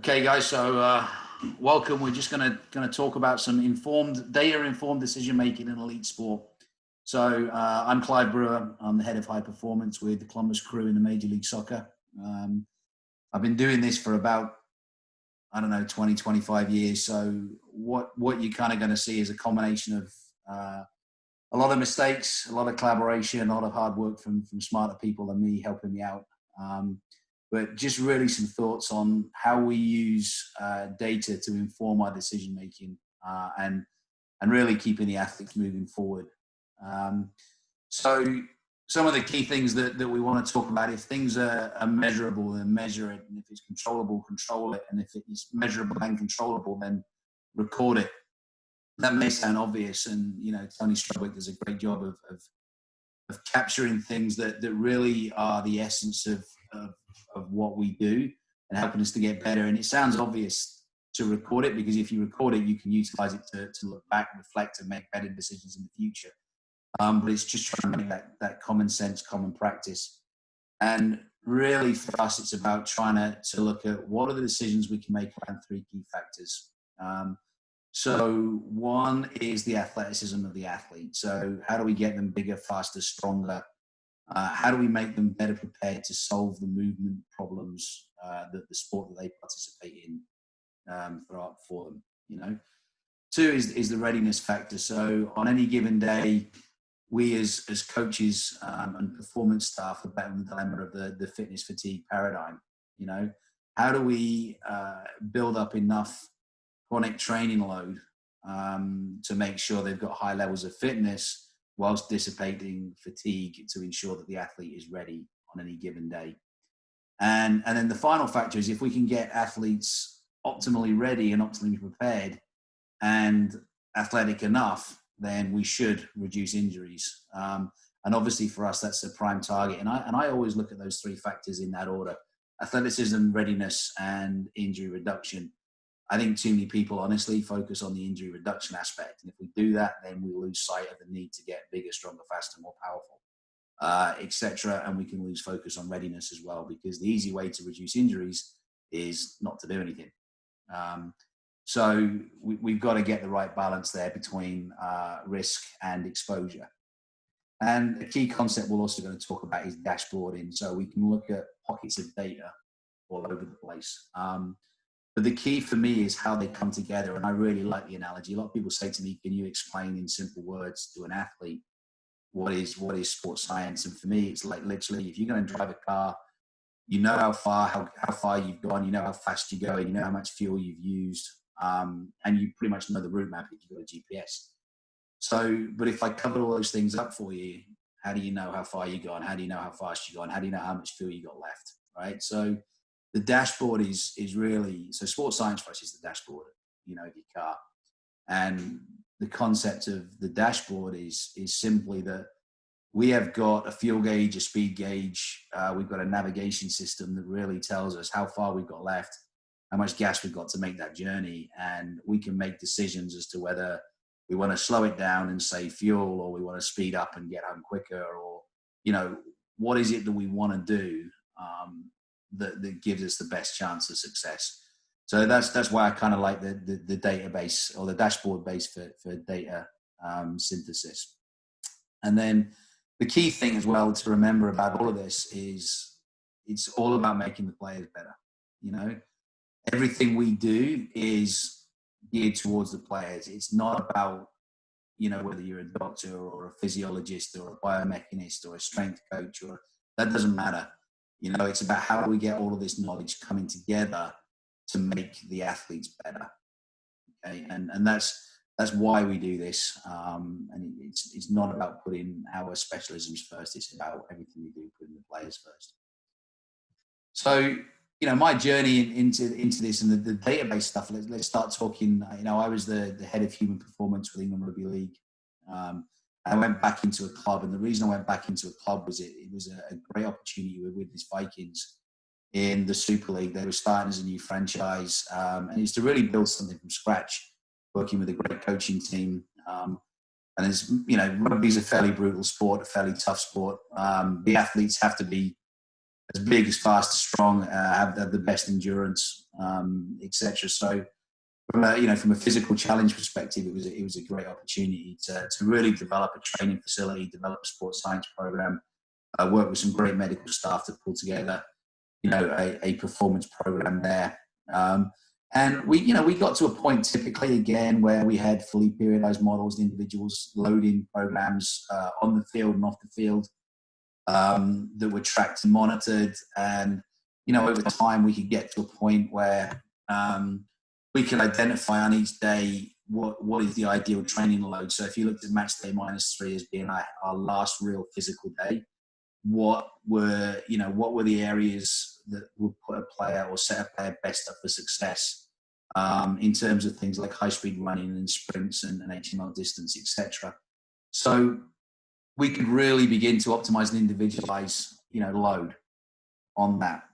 Okay, guys. So, welcome. We're just gonna talk about some data-informed decision making in elite sport. So, I'm Clive Brewer. I'm the head of high performance with the Columbus Crew in the Major League Soccer. I've been doing this for about 20, 25 years. So, what you're kind of going to see is a combination of a lot of mistakes, a lot of collaboration, a lot of hard work from smarter people than me helping me out. But just really some thoughts on how we use data to inform our decision making and really keeping the athletes moving forward. So some of the key things that we want to talk about: if things are measurable, then measure it, and if it's controllable, control it, and if it is measurable and controllable, then record it. That may sound obvious, and Tony Strobik does a great job of capturing things that really are the essence of what we do and helping us to get better. And it sounds obvious to record it, because if you record it, you can utilize it to look back, reflect, and make better decisions in the future. But it's just trying to make that common sense, common practice. And really for us, it's about trying to look at what are the decisions we can make around three key factors. So one is the athleticism of the athlete. So how do we get them bigger, faster, stronger? How do we make them better prepared to solve the movement problems that the sport that they participate in for them? Two is the readiness factor. So on any given day, we as coaches and performance staff are battling the dilemma of the fitness fatigue paradigm. How do we build up enough chronic training load to make sure they've got high levels of fitness whilst dissipating fatigue to ensure that the athlete is ready on any given day. And then the final factor is, if we can get athletes optimally ready and optimally prepared and athletic enough, then we should reduce injuries. And obviously for us, that's a prime target. And I always look at those three factors in that order: athleticism, readiness, and injury reduction. I think too many people honestly focus on the injury reduction aspect. And if we do that, then we lose sight of the need to get bigger, stronger, faster, more powerful, etc. And we can lose focus on readiness as well, because the easy way to reduce injuries is not to do anything. So we've got to get the right balance there between risk and exposure. And a key concept we're also going to talk about is dashboarding. So we can look at pockets of data all over the place. But the key for me is how they come together. And I really like the analogy. A lot of people say to me, can you explain in simple words to an athlete what is sports science? And for me, it's like, literally, if you're going to drive a car, you know how far you've gone, you know how fast you're going, you know how much fuel you've used, and you pretty much know the route map if you've got a GPS. So, but if I cover all those things up for you, how do you know how far you've gone? How do you know how fast you've gone? How do you know how much fuel you got left, right? So the dashboard is really, so sports science for us is the dashboard, of your car. And the concept of the dashboard is simply that we have got a fuel gauge, a speed gauge. We've got a navigation system that really tells us how far we've got left, how much gas we've got to make that journey. And we can make decisions as to whether we want to slow it down and save fuel, or we want to speed up and get home quicker, or, what is it that we want to do that gives us the best chance of success. So that's why I kind of like the database, or the dashboard base for data synthesis. And then the key thing as well to remember about all of this is it's all about making the players better. Everything we do is geared towards the players. It's not about, whether you're a doctor or a physiologist or a biomechanist or a strength coach, or that doesn't matter. It's about how do we get all of this knowledge coming together to make the athletes better. Okay, and that's why we do this. And it's not about putting our specialisms first. It's about everything we do, putting the players first. So, my journey into this and the database stuff. Let's start talking. I was the head of human performance with England Rugby League. I went back into a club, and the reason I went back into a club was it was a great opportunity with these Vikings in the Super League. They were starting as a new franchise, and it's to really build something from scratch, working with a great coaching team. And it's, rugby's a fairly brutal sport, a fairly tough sport. The athletes have to be as big, as fast, as strong, have the best endurance, etc. So, from a physical challenge perspective, it was a great opportunity to really develop a training facility, develop a sports science program, work with some great medical staff to pull together, a performance program there. And we got to a point typically again where we had fully periodized models, individuals loading programs on the field and off the field that were tracked and monitored. And, over time we could get to a point where we could identify on each day what is the ideal training load. So if you looked at match day -3 as being our last real physical day, what were the areas that would put a player or set a player best up for success in terms of things like high speed running and sprints and HML distance, etc. So we could really begin to optimize and individualize, load on that.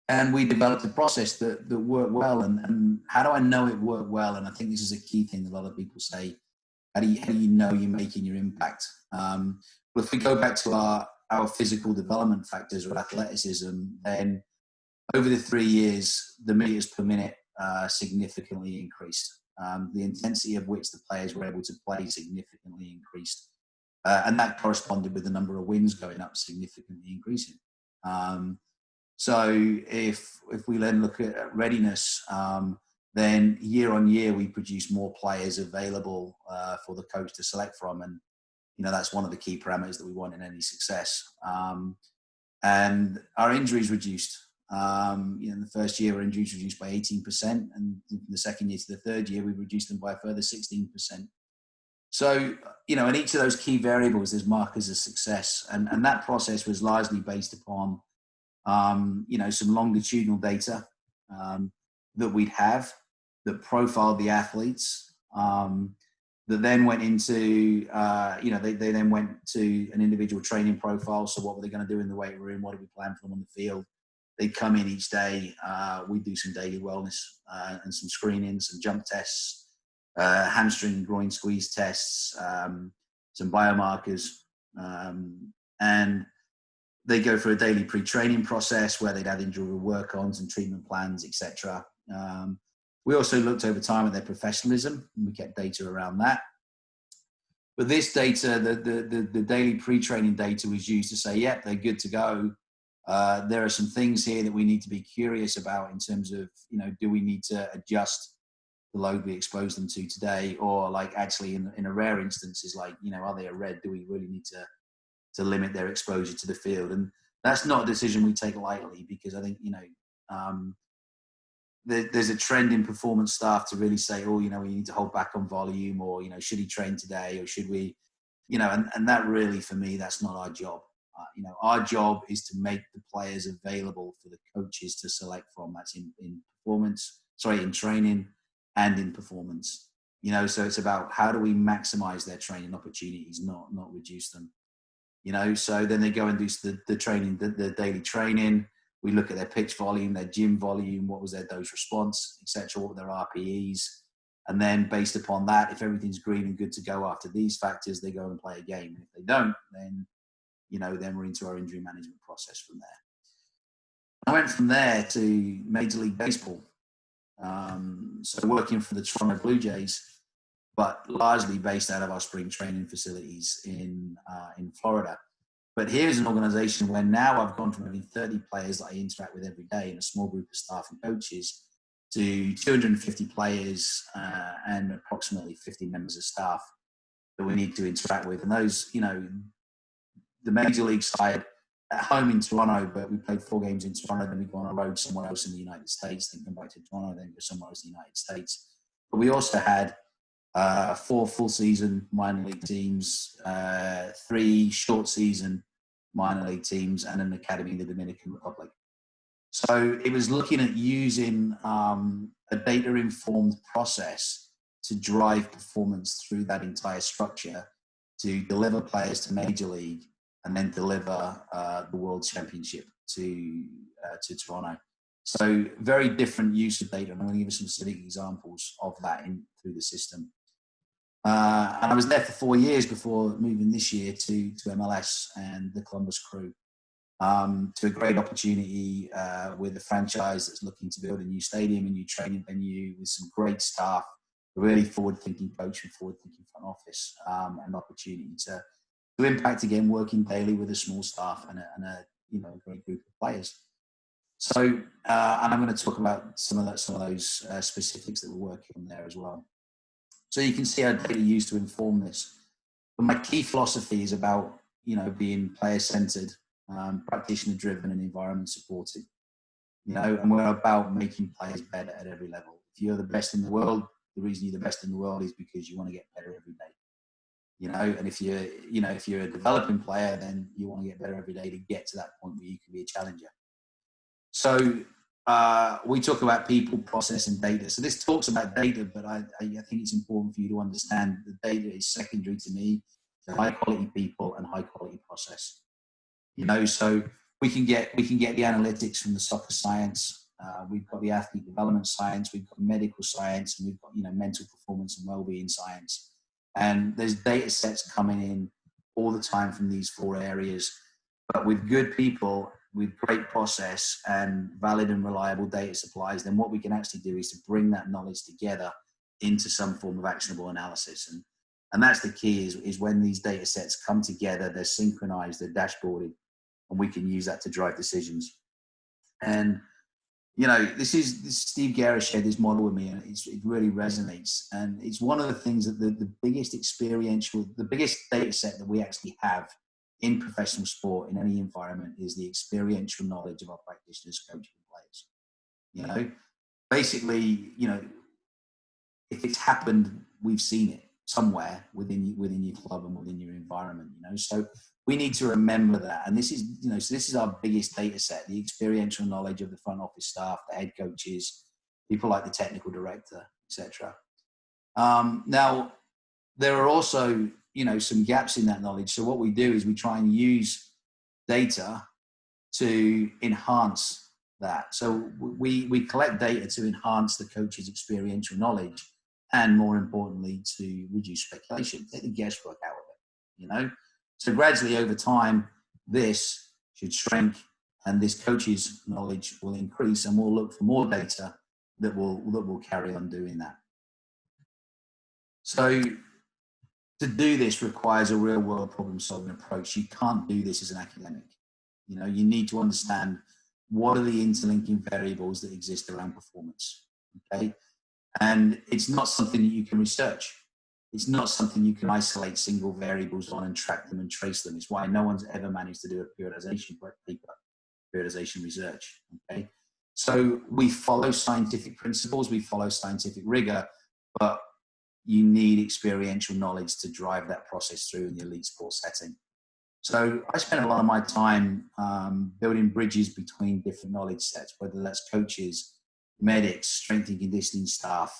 And we developed a process that worked well. And how do I know it worked well? And I think this is a key thing that a lot of people say. How do you know you're making your impact? Well, if we go back to our physical development factors or athleticism, then over the 3 years, the meters per minute significantly increased. The intensity of which the players were able to play significantly increased. And that corresponded with the number of wins going up, significantly increasing. So if we then look at readiness, then year on year we produce more players available for the coach to select from, and that's one of the key parameters that we want in any success. And our injuries reduced. In the first year, our injuries reduced by 18%, and from the second year to the third year, we reduced them by a further 16%. So, in each of those key variables, there's markers of success, and that process was largely based upon, some longitudinal data that we'd have that profiled the athletes, that then went into, they then went to an individual training profile. So what were they going to do in the weight room? What did we plan for them on the field? They'd come in each day. We'd do some daily wellness and some screenings, some jump tests, hamstring and groin squeeze tests, some biomarkers, and they go through a daily pre-training process where they'd have individual work-ons and treatment plans, etc. We also looked over time at their professionalism, and we kept data around that. But this data, the daily pre-training data, was used to say, yep, they're good to go. There are some things here that we need to be curious about in terms of, do we need to adjust the load we expose them to today, or like actually in a rare instances, like, are they a red? Do we really need to limit their exposure to the field? And that's not a decision we take lightly, because I think, there's a trend in performance staff to really say, oh, we need to hold back on volume, or, should he train today, or should we, and that really, for me, that's not our job. Our job is to make the players available for the coaches to select from. That's in training and in performance. So it's about how do we maximize their training opportunities, not reduce them. So then they go and do the training, the daily training. We look at their pitch volume, their gym volume, what was their dose response, etc., what were their RPEs. And then based upon that, if everything's green and good to go after these factors, they go and play a game. And if they don't, then, then we're into our injury management process from there. I went from there to Major League Baseball. So working for the Toronto Blue Jays, but largely based out of our spring training facilities in Florida. But here's an organization where now I've gone from having 30 players that I interact with every day and a small group of staff and coaches to 250 players and approximately 50 members of staff that we need to interact with. And those, the Major League side at home in Toronto, but we played 4 games in Toronto, then we go on a road somewhere else in the United States, then come back to Toronto, then go somewhere else in the United States. But we also had 4 full season minor league teams, 3 short season minor league teams, and an academy in the Dominican Republic. So it was looking at using a data-informed process to drive performance through that entire structure to deliver players to Major League and then deliver the World Championship to Toronto. So very different use of data, and I'm going to give you some specific examples of that through the system. And I was there for 4 years before moving this year to MLS and the Columbus Crew. to a great opportunity with a franchise that's looking to build a new stadium, a new training venue with some great staff, a really forward-thinking coach and forward-thinking front office, and opportunity to impact again, working daily with a small staff and a great group of players. So, and I'm going to talk about some of those specifics that we're working on there as well. So you can see our data used to inform this. But my key philosophy is about being player-centered, practitioner-driven, and environment-supported. And we're about making players better at every level. If you're the best in the world, the reason you're the best in the world is because you want to get better every day. And if you're a developing player, then you want to get better every day to get to that point where you can be a challenger. So we talk about people, process, and data. So this talks about data, but I think it's important for you to understand the data is secondary to me, to high quality people and high quality process. So we can get the analytics from the soccer science. We've got the athlete development science. We've got medical science, and we've got mental performance and well-being science. And there's data sets coming in all the time from these four areas. But with good people, with great process and valid and reliable data supplies, then what we can actually do is to bring that knowledge together into some form of actionable analysis. And that's the key is when these data sets come together, they're synchronized, they're dashboarded, and we can use that to drive decisions. And this Steve Guerra shared this model with me, and it really resonates. And it's one of the things that the biggest data set that we actually have in professional sport, in any environment, is the experiential knowledge of our practitioners, coaches, and players. Basically, if it's happened, we've seen it somewhere within your club and within your environment. So we need to remember that. And this is, so this is our biggest data set: the experiential knowledge of the front office staff, the head coaches, people like the technical director, etc. Now, there are also some gaps in that knowledge. So what we do is we try and use data to enhance that. So we collect data to enhance the coach's experiential knowledge, and more importantly, to reduce speculation, take the guesswork out of it. So gradually over time, this should shrink, and this coach's knowledge will increase, and we'll look for more data that will carry on doing that. So to do this requires a real world problem solving approach. You can't do this as an academic. You need to understand what are the interlinking variables that exist around performance. Okay. And it's not something that you can research. It's not something you can isolate single variables on and track them and trace them. It's why no one's ever managed to do a periodization paper, periodization research. Okay. So we follow scientific principles, we follow scientific rigor, but you need experiential knowledge to drive that process through in the elite sports setting. So I spend a lot of my time building bridges between different knowledge sets, whether that's coaches, medics, strength and conditioning staff,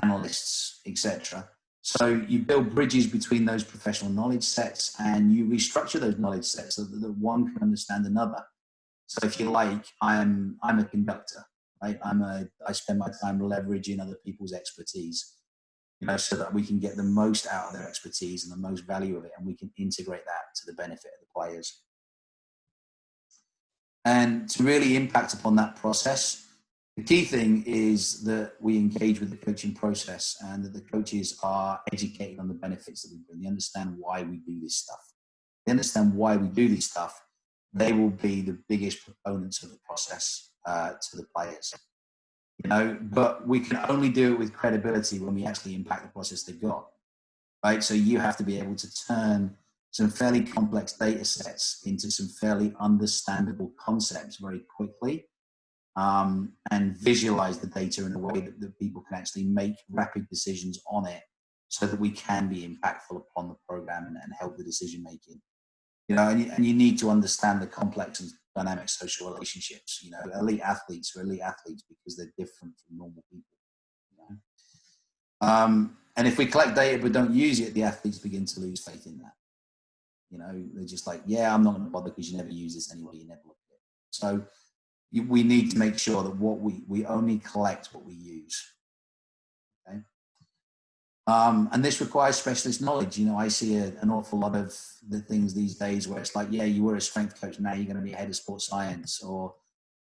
analysts, etc. So you build bridges between those professional knowledge sets, and you restructure those knowledge sets so that one can understand another. So if you like, I'm a conductor. Right? I spend my time leveraging other people's expertise, so that we can get the most out of their expertise and the most value of it, and we can integrate that to the benefit of the players. And to really impact upon that process, the key thing is that we engage with the coaching process, and that the coaches are educated on the benefits that we bring. They understand why we do this stuff. They understand why we do this stuff. They will be the biggest proponents of the process to the players. But we can only do it with credibility when we actually impact the process they've got, right? So you have to be able to turn some fairly complex data sets into some fairly understandable concepts very quickly, and visualize the data in a way that people can actually make rapid decisions on it, so that we can be impactful upon the program and help the decision making. And you need to understand the complex and dynamic social relationships. Elite athletes are elite athletes because they're different from normal people. And if we collect data but don't use it, the athletes begin to lose faith in that. They're just like, yeah, I'm not going to bother because you never use this anyway. You never look at it. So we need to make sure that we only collect what we use. Okay. And this requires specialist knowledge. You know, I see an awful lot of the things these days where it's like, yeah, you were a strength coach, now you're going to be a head of sports science, or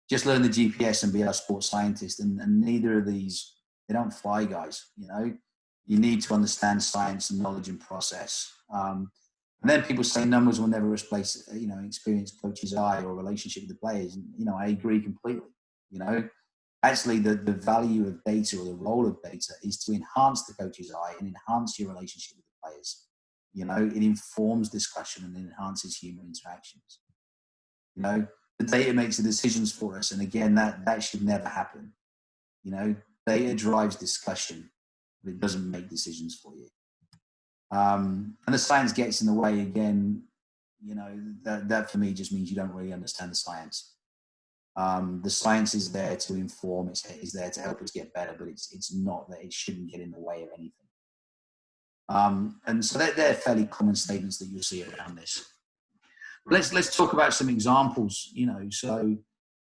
just learn the GPS and be a sports scientist. And neither of these, they don't fly, guys. You know, you need to understand science and knowledge and process. And then people say numbers will never replace, you know, experienced coach's eye or relationship with the players. And, you know, I agree completely. You know, actually the value of data, or the role of data, is to enhance the coach's eye and enhance your relationship with the players. You know, it informs discussion and enhances human interactions. You know, the data makes the decisions for us. And again, that should never happen. You know, data drives discussion, but it doesn't make decisions for you. And the science gets in the way again. You know, that for me just means you don't really understand the science. The science is there to inform, it's there to help us get better, but it's not that it shouldn't get in the way of anything. And so they're fairly common statements that you'll see around this. Let's talk about some examples. You know, so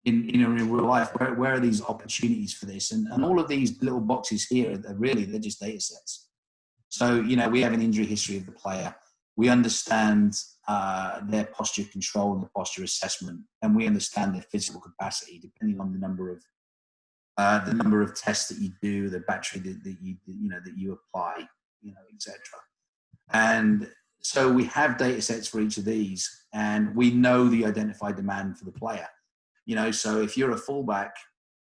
in real life, where are these opportunities for this? And all of these little boxes here they're just data sets. So, you know, we have an injury history of the player. We understand their posture control and the posture assessment, and we understand their physical capacity, depending on the number of tests that you do, the battery that you apply, you know, etc. And so we have data sets for each of these, and we know the identified demand for the player. You know, so if you're a fullback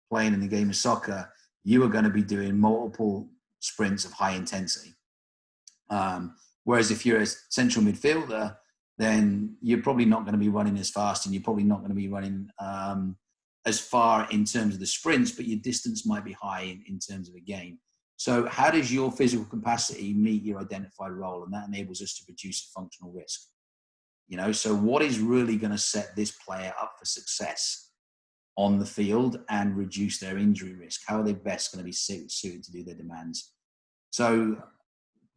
playing in the game of soccer, you are going to be doing multiple sprints of high intensity. Whereas if you're a central midfielder, then you're probably not going to be running as fast, and you're probably not going to be running as far in terms of the sprints, but your distance might be high in terms of a game. So how does your physical capacity meet your identified role? And that enables us to produce a functional risk. You know, so what is really going to set this player up for success on the field and reduce their injury risk? How are they best going to be suited to do their demands? So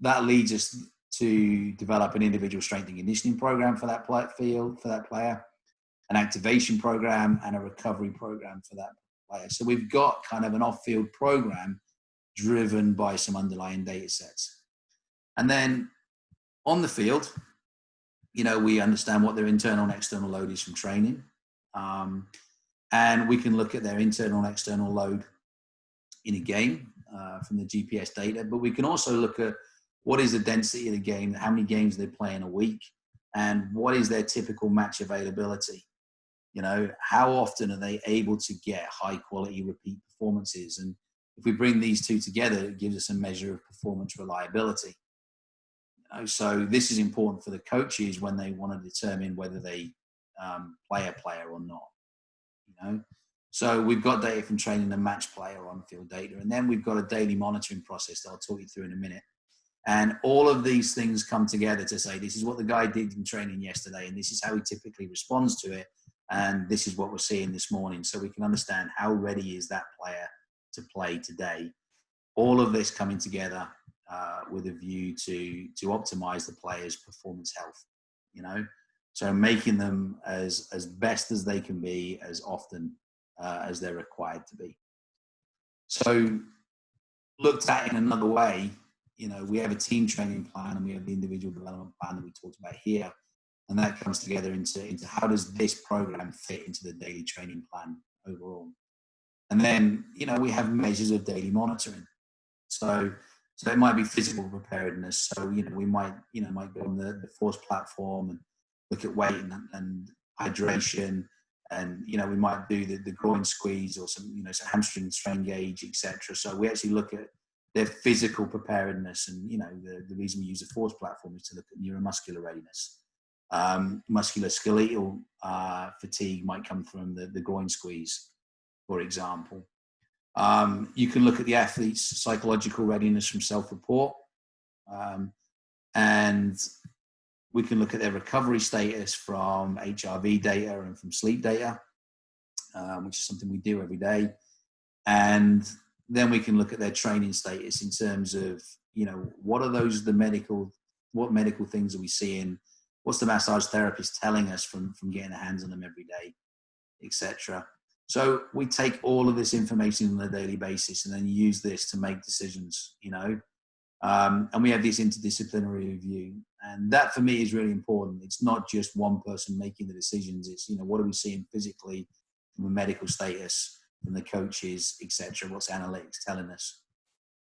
that leads us to develop an individual strength and conditioning program for that player, an activation program, and a recovery program for that player. So we've got kind of an off-field program driven by some underlying data sets. And then on the field, you know, we understand what their internal and external load is from training. And we can look at their internal and external load in a game from the GPS data, but we can also look at what is the density of the game, how many games they play in a week, and what is their typical match availability. You know, how often are they able to get high quality repeat performances? And if we bring these two together, it gives us a measure of performance reliability. You know, so this is important for the coaches when they want to determine whether they play a player or not. You know, so we've got data from training and match player on field data, and then we've got a daily monitoring process that I'll talk you through in a minute. And all of these things come together to say, this is what the guy did in training yesterday, and this is how he typically responds to it, and this is what we're seeing this morning. So we can understand how ready is that player to play today. All of this coming together with a view to optimize the player's performance health, you know. So making them as best as they can be, as often as they're required to be. So looked at in another way, you know, we have a team training plan and we have the individual development plan that we talked about here. And that comes together into how does this program fit into the daily training plan overall. And then, you know, we have measures of daily monitoring. So it might be physical preparedness. So, you know, we might go on the force platform and look at weight and hydration. And, you know, we might do the groin squeeze or some hamstring strain gauge, etc. So we actually look at their physical preparedness. And, you know, the reason we use the force platform is to look at neuromuscular readiness. Musculoskeletal fatigue might come from the groin squeeze, for example. You can look at the athlete's psychological readiness from self-report. And we can look at their recovery status from HRV data and from sleep data, which is something we do every day. And then we can look at their training status in terms of, you know, what medical things are we seeing? What's the massage therapist telling us from getting our hands on them every day, etc. So we take all of this information on a daily basis and then use this to make decisions, you know. And we have this interdisciplinary review. And that for me is really important. It's not just one person making the decisions. It's, what are we seeing physically from a medical status, from the coaches, etc. What's analytics telling us?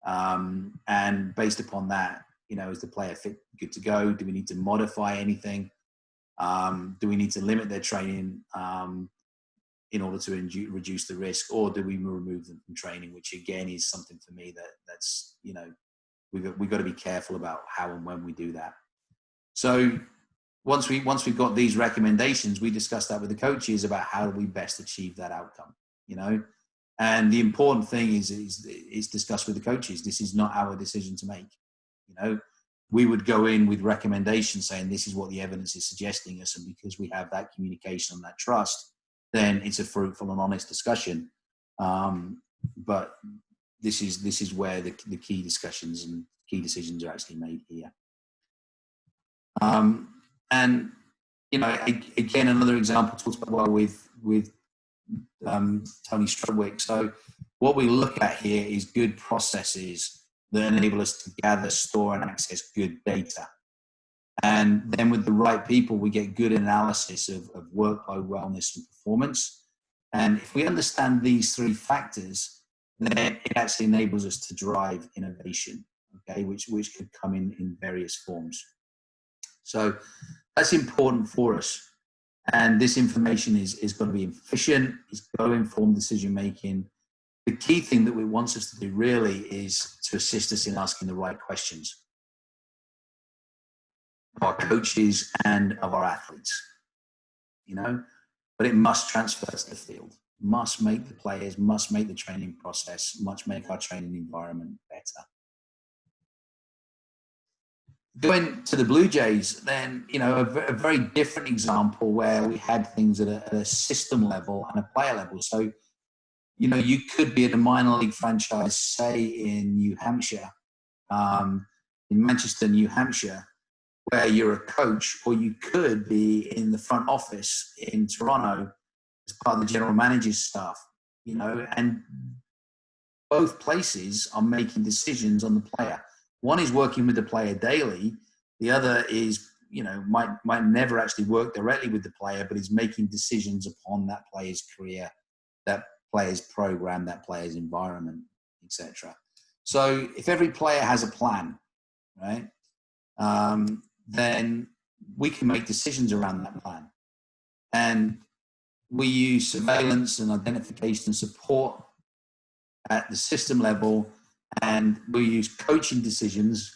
And based upon that, is the player fit, good to go? Do we need to modify anything? Do we need to limit their training in order to reduce the risk, or do we remove them from training? Which again is something for me that's we've got to be careful about how and when we do that. So once we've got these recommendations, we discuss that with the coaches about how do we best achieve that outcome. And the important thing is discussed with the coaches. This is not our decision to make. We would go in with recommendations saying this is what the evidence is suggesting us, and because we have that communication and that trust, then it's a fruitful and honest discussion. But this is where the key discussions and key decisions are actually made here. And again, another example talks about with Tony Strudwick. So what we look at here is good processes that enable us to gather, store, and access good data. And then with the right people, we get good analysis of workload, wellness, and performance. And if we understand these three factors, then it actually enables us to drive innovation, okay, which could come in various forms. So that's important for us. And this information is going to be efficient, it's going to inform decision making. The key thing that it wants us to do really is to assist us in asking the right questions of our coaches and of our athletes, but it must transfer to the field, must make the players, must make the training process, must make our training environment better. Going to the Blue Jays, then, a very different example where we had things at a system level and a player level. So, you could be at a minor league franchise, say in New Hampshire, in Manchester, New Hampshire, where you're a coach, or you could be in the front office in Toronto as part of the general manager's staff, and both places are making decisions on the player. One is working with the player daily. The other is, might never actually work directly with the player, but is making decisions upon that player's career, that player's program, that player's environment, etc. So if every player has a plan, right, then we can make decisions around that plan. And we use surveillance and identification support at the system level, and we use coaching decisions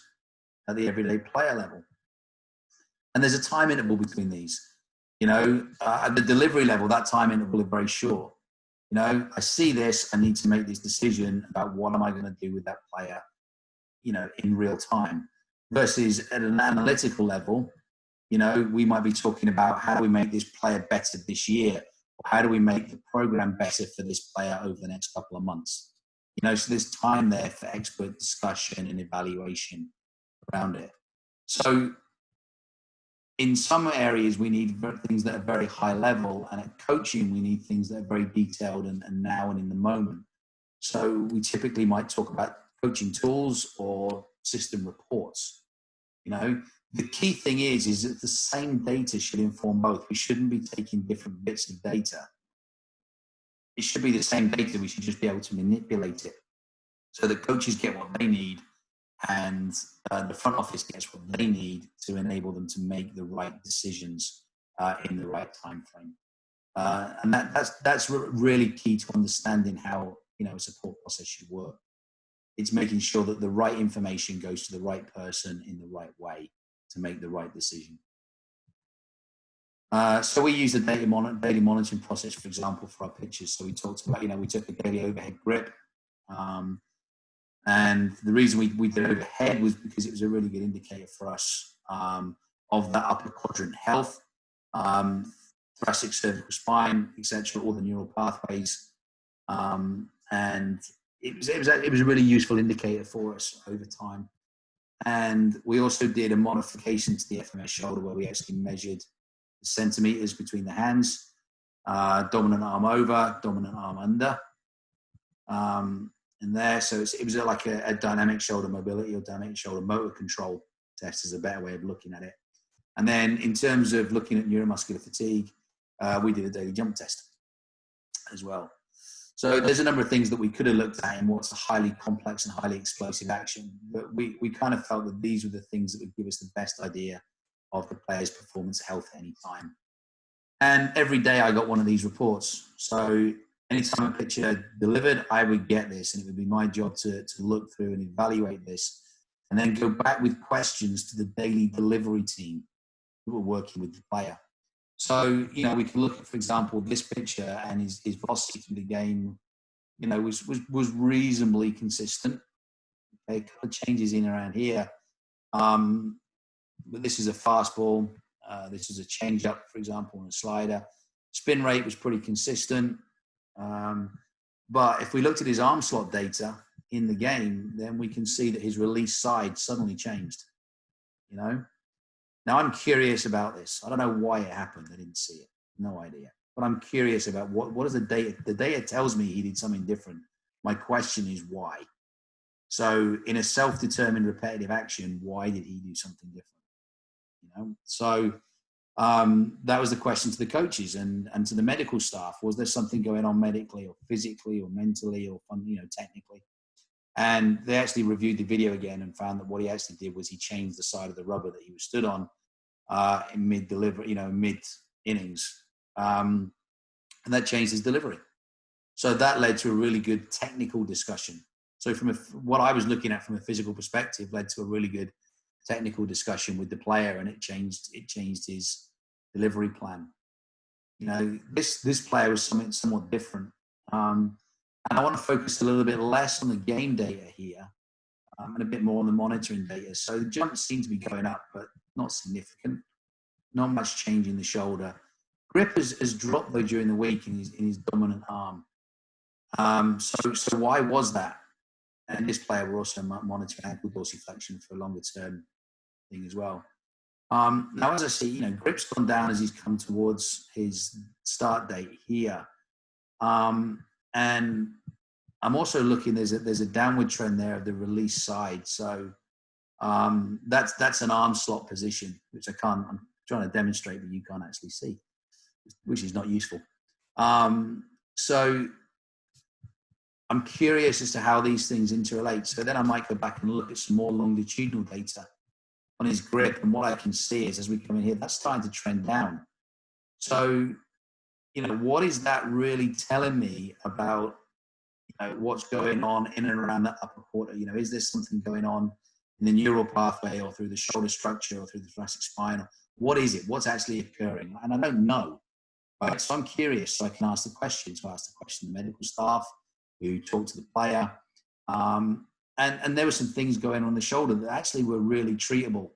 at the everyday player level. And there's a time interval between these. At the delivery level, that time interval is very short. I see this, I need to make this decision about what am I going to do with that player, in real time. Versus at an analytical level, we might be talking about how do we make this player better this year, or how do we make the program better for this player over the next couple of months. So there's time there for expert discussion and evaluation around it. So in some areas, we need things that are very high level, and at coaching, we need things that are very detailed and now and in the moment. So we typically might talk about coaching tools or system reports. The key thing is that the same data should inform both. We shouldn't be taking different bits of data. It should be the same data. We should just be able to manipulate it so that coaches get what they need and the front office gets what they need to enable them to make the right decisions in the right time frame. And that's really key to understanding how a support process should work. It's making sure that the right information goes to the right person in the right way to make the right decision. So we use the daily monitoring process, for example, for our pitches. So we talked about, we took a daily overhead grip. And the reason we did overhead was because it was a really good indicator for us of that upper quadrant health, thoracic, cervical, spine, etc., all the neural pathways. And it was a really useful indicator for us over time. And we also did a modification to the FMS shoulder where we actually measured the centimeters between the hands, dominant arm over, dominant arm under. in there. So it was like a dynamic shoulder mobility or dynamic shoulder motor control test is a better way of looking at it. And then in terms of looking at neuromuscular fatigue, we did a daily jump test as well. So there's a number of things that we could have looked at in what's a highly complex and highly explosive action. But we kind of felt that these were the things that would give us the best idea of the player's performance health at any time. And every day I got one of these reports. So anytime a pitcher delivered, I would get this, and it would be my job to look through and evaluate this, and then go back with questions to the daily delivery team who were working with the player. So, you know, we can look at, for example, this pitcher and his velocity through the game, you know, was reasonably consistent. Okay, a couple of changes in around here. But this is a fastball. This is a changeup, for example, and a slider. Spin rate was pretty consistent. But if we looked at his arm slot data in the game, then we can see that his release side suddenly changed, you know. Now, I'm curious about this. I don't know why it happened. I didn't see it. No idea. But I'm curious about what is the data. The data tells me he did something different. My question is why. So in a self-determined repetitive action, why did he do something different? You know, so that was the question to the coaches and to the medical staff. Was there something going on medically or physically or mentally or, you know, technically? And they actually reviewed the video again and found that what he actually did was he changed the side of the rubber that he was stood on in mid-delivery, you know, mid-innings. And that changed his delivery. So that led to a really good technical discussion. So from what I was looking at from a physical perspective led to a really good technical discussion with the player, and it changed his delivery plan. You know, this player was something somewhat different. And I want to focus a little bit less on the game data here and a bit more on the monitoring data. So the jumps seem to be going up, but not significant. Not much change in the shoulder. Grip has dropped, though, during the week in his dominant arm. So why was that? And this player will also monitor ankle dorsiflexion for a longer term thing as well. Now, as I see, you know, grip's gone down as he's come towards his start date here. And I'm also looking, there's a downward trend there of the release side. So that's an arm slot position, which I'm trying to demonstrate, but you can't actually see, which is not useful. So I'm curious as to how these things interrelate. So then I might go back and look at some more longitudinal data on his grip. And what I can see is as we come in here, that's starting to trend down. So, you know, what is that really telling me about, you know, what's going on in and around that upper quarter? You know, is there something going on in the neural pathway or through the shoulder structure or through the thoracic spine? What is it? What's actually occurring? And I don't know, right? So I'm curious, so I can ask the question. So I asked the question to the medical staff who talked to the player. And there were some things going on in the shoulder that actually were really treatable.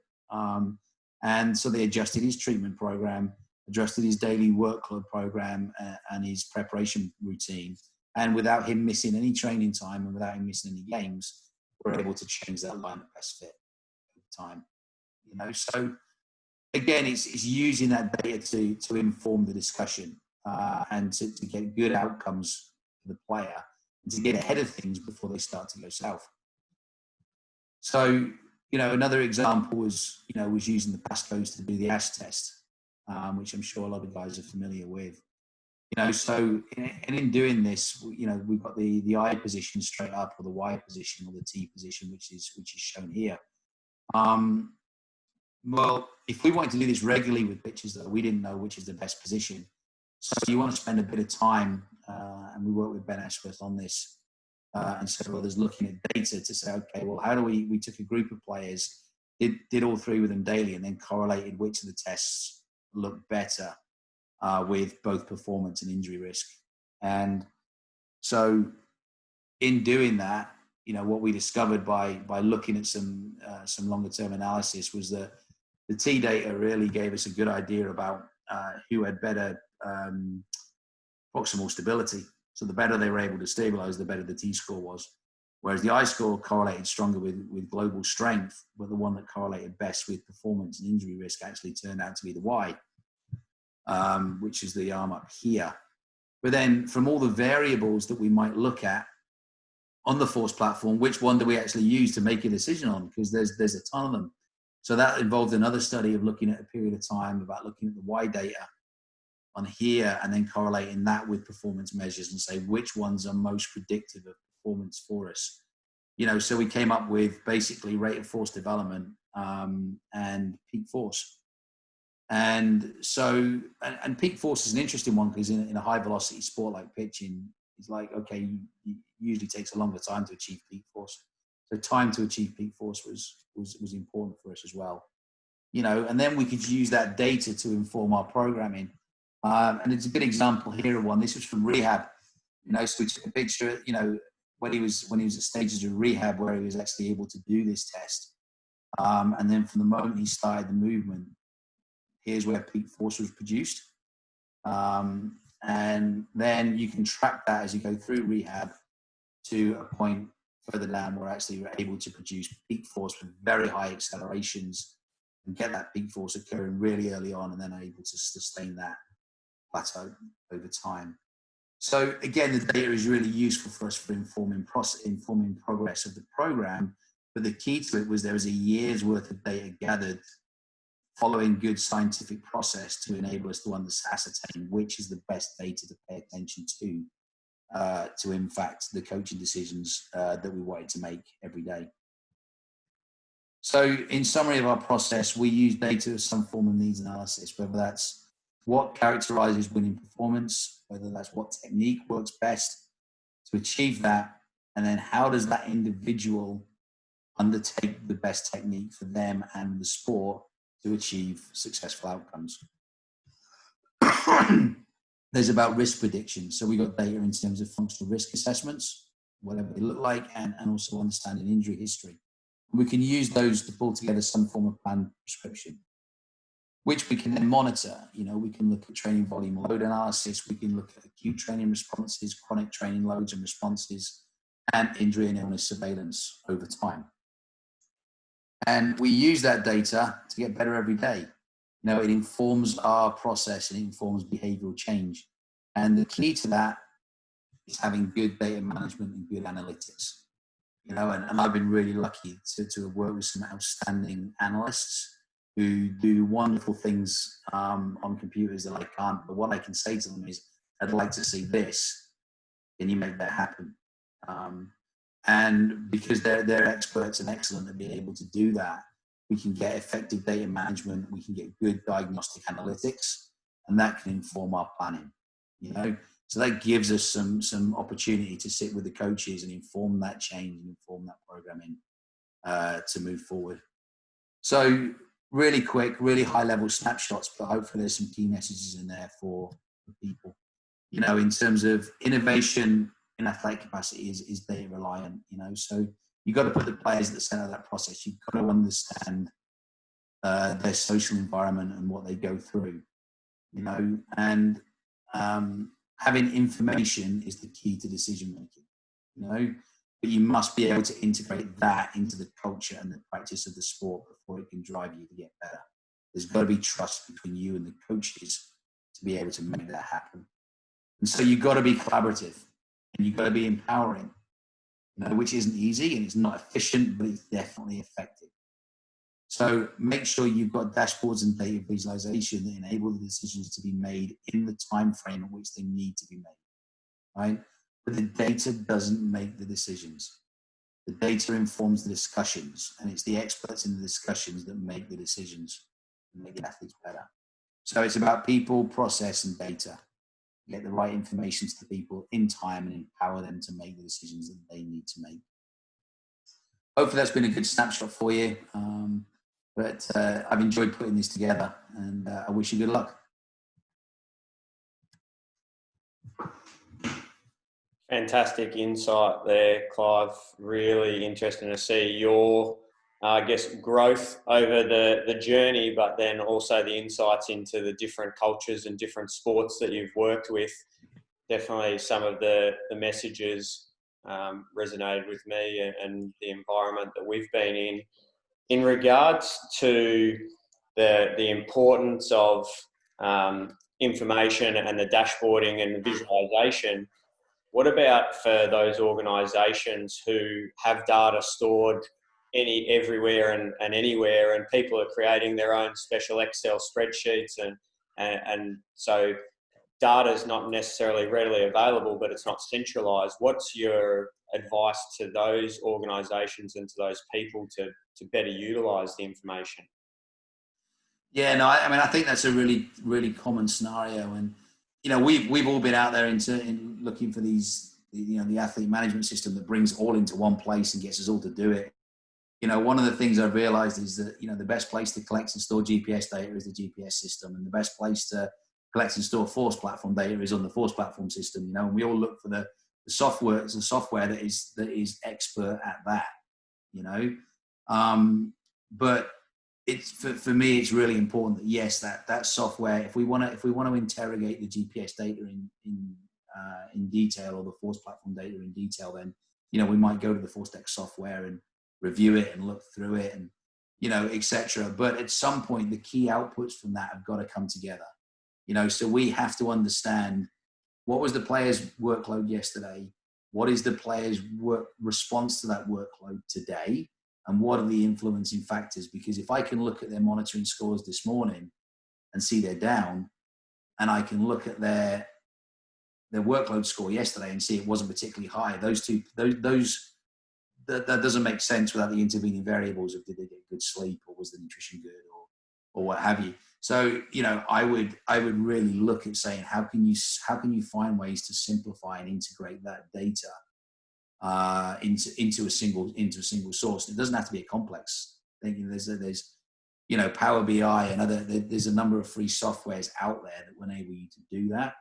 And so they adjusted his treatment program, adjusted his daily workload program and his preparation routine. And without him missing any training time and without him missing any games, we're able to change that lineup best fit over time. You know, so again, it's using that data to inform the discussion and to get good outcomes for the player and to get ahead of things before they start to go south. So, you know, another example was using the passcodes to do the ASH test, which I'm sure a lot of guys are familiar with. You know, so in doing this, you know, we've got the I position straight up, or the Y position, or the T position, which is shown here. Well, if we wanted to do this regularly with pitchers, though, we didn't know which is the best position. So you want to spend a bit of time, and we work with Ben Ashworth on this, and several others looking at data to say, okay, well, how do we took a group of players, did all three with them daily, and then correlated which of the tests looked better with both performance and injury risk. And so in doing that, you know, what we discovered by looking at some longer term analysis was that the T data really gave us a good idea about who had better proximal stability. So the better they were able to stabilize, the better the T score was. Whereas the I score correlated stronger with global strength, but the one that correlated best with performance and injury risk actually turned out to be the Y, which is the arm up here. But then from all the variables that we might look at, on the Force platform, which one do we actually use to make a decision on? Because there's a ton of them. So that involved another study of looking at a period of time, about looking at the Y data on here, and then correlating that with performance measures and say which ones are most predictive of performance for us. So we came up with basically rate of force development and peak force. And so, and peak force is an interesting one, because in a high velocity sport like pitching, it's like, okay, it usually takes a longer time to achieve peak force. So time to achieve peak force was important for us as well. And then we could use that data to inform our programming. And it's a good example here of one. This was from rehab. So we took a picture, when he was at stages of rehab where he was actually able to do this test. And then from the moment he started the movement, here's where peak force was produced. And then you can track that as you go through rehab to a point further down where actually you're able to produce peak force with very high accelerations and get that peak force occurring really early on, and then able to sustain that plateau over time. So again, the data is really useful for us for informing progress of the program. But the key to it was there was a year's worth of data gathered following good scientific process to enable us to ascertain which is the best data to pay attention to in fact the coaching decisions that we wanted to make every day. So in summary of our process, we use data as some form of needs analysis, whether that's what characterizes winning performance, whether that's what technique works best to achieve that, and then how does that individual undertake the best technique for them and the sport to achieve successful outcomes. There's about risk prediction. So we got data in terms of functional risk assessments, whatever they look like, and also understanding injury history. We can use those to pull together some form of planned prescription, which we can then monitor. We can look at training volume load analysis. We can look at acute training responses, chronic training loads and responses, and injury and illness surveillance over time. And we use that data to get better every day. It informs our process and it informs behavioral change. And the key to that is having good data management and good analytics. And I've been really lucky to have worked with some outstanding analysts who do wonderful things on computers that I can't. But what I can say to them is, I'd like to see this. Can you make that happen? And because they're experts and excellent at being able to do that, we can get effective data management, we can get good diagnostic analytics, and that can inform our planning. So that gives us some opportunity to sit with the coaches and inform that change and inform that programming to move forward. So really quick, really high level snapshots, but hopefully there's some key messages in there for people. In terms of innovation in athletic capacity is data reliant, so you've got to put the players at the center of that process. You've got to understand their social environment and what they go through, and having information is the key to decision making, but you must be able to integrate that into the culture and the practice of the sport before it can drive you to get better. There's got to be trust between you and the coaches to be able to make that happen. And so you've got to be collaborative and you've got to be empowering, which isn't easy and it's not efficient, but it's definitely effective. So make sure you've got dashboards and data visualization that enable the decisions to be made in the time frame in which they need to be made, right? But the data doesn't make the decisions. The data informs the discussions, and it's the experts in the discussions that make the decisions and make the athletes better. So it's about people, process, and data. Get the right information to the people in time and empower them to make the decisions that they need to make. Hopefully that's been a good snapshot for you. But I've enjoyed putting this together, and I wish you good luck. Fantastic insight there, Clive. Really interesting to see your, growth over the journey, but then also the insights into the different cultures and different sports that you've worked with. Definitely some of the messages resonated with me and the environment that we've been in. In regards to the importance of information and the dashboarding and the visualization, What about for those organisations who have data stored everywhere and anywhere, and people are creating their own special Excel spreadsheets, and so data is not necessarily readily available, but it's not centralised? What's your advice to those organisations and to those people to better utilise the information? Yeah, no, I mean, I think that's a really, really common scenario, and we've all been out there in looking for these, the athlete management system that brings all into one place and gets us all to do it. One of the things I've realized is that, the best place to collect and store GPS data is the GPS system, and the best place to collect and store Force platform data is on the Force platform system. And we all look for the software. It's a software that is expert at that. But it's for me, it's really important that, yes, that software, if we want to interrogate the GPS data in detail, or the Force platform data in detail, then we might go to the ForceDeck software and review it and look through it, and etc. But at some point, the key outputs from that have got to come together. So we have to understand, what was the player's workload yesterday, what is the player's work response to that workload today, and what are the influencing factors? Because if I can look at their monitoring scores this morning and see they're down, and I can look at their workload score yesterday and see it wasn't particularly high, that doesn't make sense without the intervening variables of, did they get good sleep, or was the nutrition good, or what have you. So I would really look at saying, how can you find ways to simplify and integrate that data into a single source. It doesn't have to be a complex thing. There's Power BI and there's a number of free softwares out there that will enable you to do that.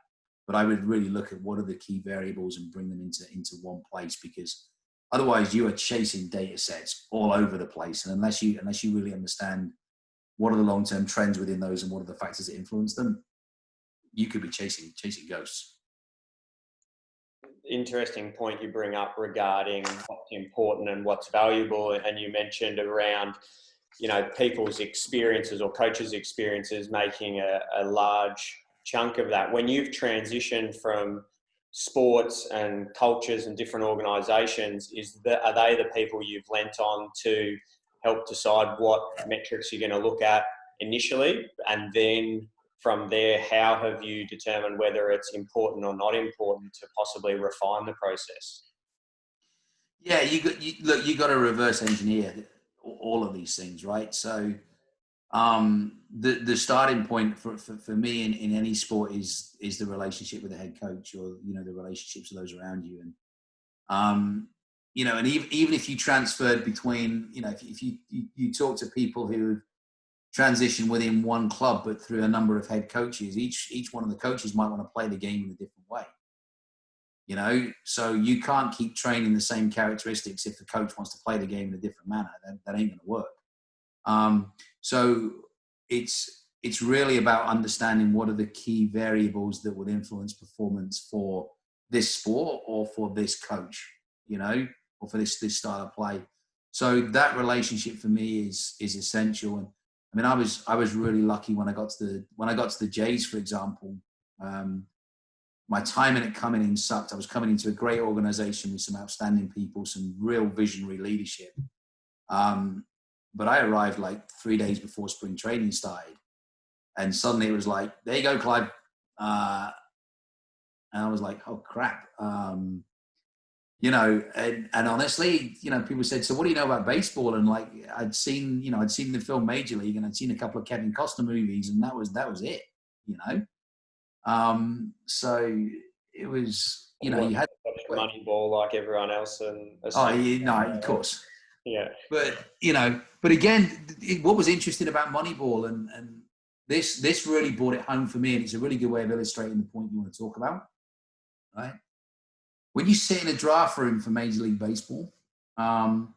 But I would really look at what are the key variables and bring them into one place, because otherwise you are chasing data sets all over the place. And unless you really understand what are the long-term trends within those and what are the factors that influence them, you could be chasing ghosts. Interesting point you bring up regarding what's important and what's valuable. And you mentioned around, people's experiences or coaches' experiences making a large chunk of that. When you've transitioned from sports and cultures and different organisations, are they the people you've lent on to help decide what metrics you're going to look at initially? And then from there, how have you determined whether it's important or not important to possibly refine the process? Yeah, you got to reverse engineer all of these things, right? So the starting point for me in any sport is the relationship with the head coach, or the relationships with those around you. And and even if you transferred between, if you talk to people who transition within one club but through a number of head coaches, each one of the coaches might want to play the game in a different way. So you can't keep training the same characteristics if the coach wants to play the game in a different manner. That ain't going to work. So it's really about understanding what are the key variables that would influence performance for this sport or for this coach, or for this style of play. So that relationship for me is essential. And I mean, I was really lucky when I got to the Jays, for example. My time in it coming in sucked. I was coming into a great organization with some outstanding people, some real visionary leadership. But I arrived like 3 days before spring training started, and suddenly it was like, there you go, Clive. And I was like, oh crap. And honestly, people said, so what do you know about baseball? And like, I'd seen the film Major League, and I'd seen a couple of Kevin Costner movies, and that was it, so it was, you had Moneyball like everyone else. And of course. Yeah. But again, what was interesting about Moneyball, and this really brought it home for me, and it's a really good way of illustrating the point you want to talk about, right? When you sit in a draft room for Major League Baseball, and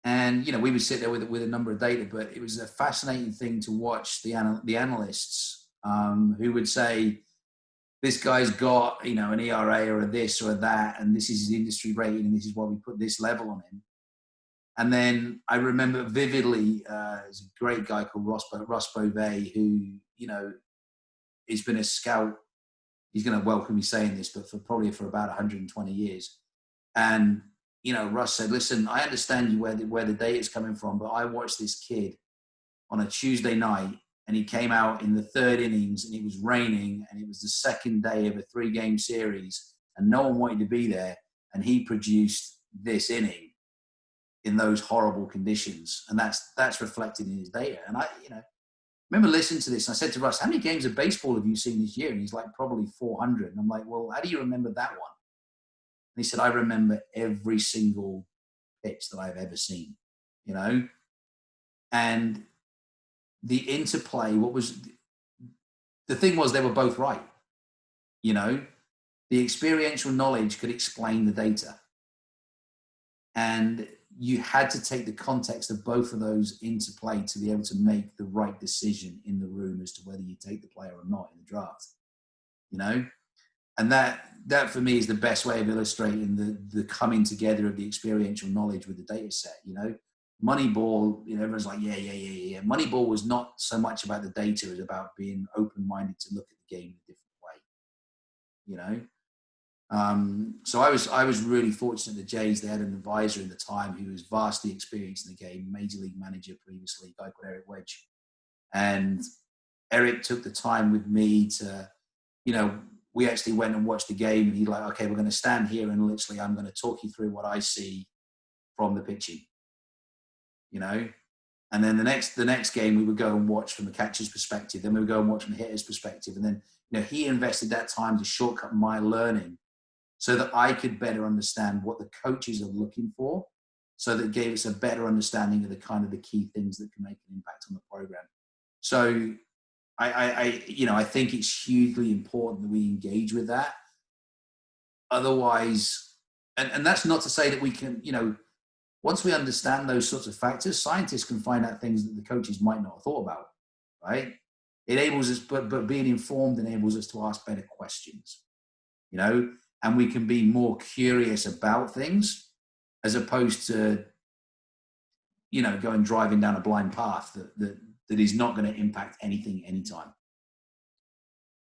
we would sit there with a number of data, but it was a fascinating thing to watch the analysts who would say, this guy's got an ERA or a this or a that, and this is his industry rating, and this is why we put this level on him. And then I remember vividly, there's a great guy called Ross Bove, who has been a scout he's going to welcome me saying this, but probably for about 120 years. And, you know, Russ said, listen, I understand you where the data is coming from, but I watched this kid on a Tuesday night, and he came out in the third innings, and it was raining, and it was the second day of a 3-game series, and no one wanted to be there, and he produced this inning in those horrible conditions, and that's reflected in his data. And I, you know, remember listening to this, and I said to Russ, how many games of baseball have you seen this year? And he's like, probably 400. And I'm like, well, how do you remember that one? And he said, I remember every single pitch that I've ever seen, you know? And the interplay, the thing was, they were both right, you know? The experiential knowledge could explain the data. And you had to take the context of both of those into play to be able to make the right decision in the room as to whether you take the player or not in the draft, you know? And that for me is the best way of illustrating the coming together of the experiential knowledge with the data set, you know? Moneyball, you know, everyone's like, yeah. Moneyball was not so much about the data, it was about being open-minded to look at the game in a different way, you know? So I was really fortunate at the Jays. They had an advisor in the time who was vastly experienced in the game, major league manager previously, a guy called Eric Wedge. And Eric took the time with me to, you know, we actually went and watched the game, and he's like, okay, we're going to stand here and literally I'm going to talk you through what I see from the pitching, you know. And then the next game we would go and watch from the catcher's perspective. Then we would go and watch from the hitter's perspective. And then, you know, he invested that time to shortcut my learning so that I could better understand what the coaches are looking for, so that it gave us a better understanding of the kind of the key things that can make an impact on the program. So I think it's hugely important that we engage with that. Otherwise, and that's not to say that we can, you know, once we understand those sorts of factors, scientists can find out things that the coaches might not have thought about, right? It enables us, but being informed enables us to ask better questions, you know, and we can be more curious about things as opposed to, you know, going driving down a blind path that is not going to impact anything anytime.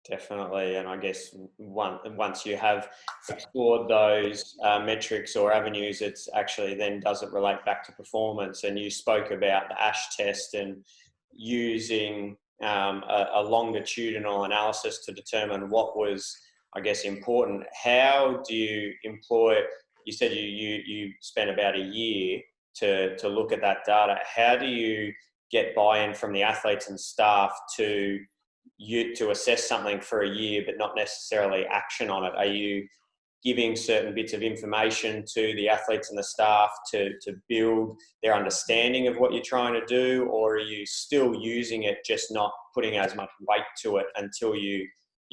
Definitely, and I guess once you have explored those metrics or avenues, it's actually then does it relate back to performance. And you spoke about the ASH test and using a longitudinal analysis to determine what was, I guess, important. How do you employ? You said you spent about a year to look at that data. How do you get buy-in from the athletes and staff to assess something for a year but not necessarily action on it? Are you giving certain bits of information to the athletes and the staff to build their understanding of what you're trying to do, or are you still using it, just not putting as much weight to it until you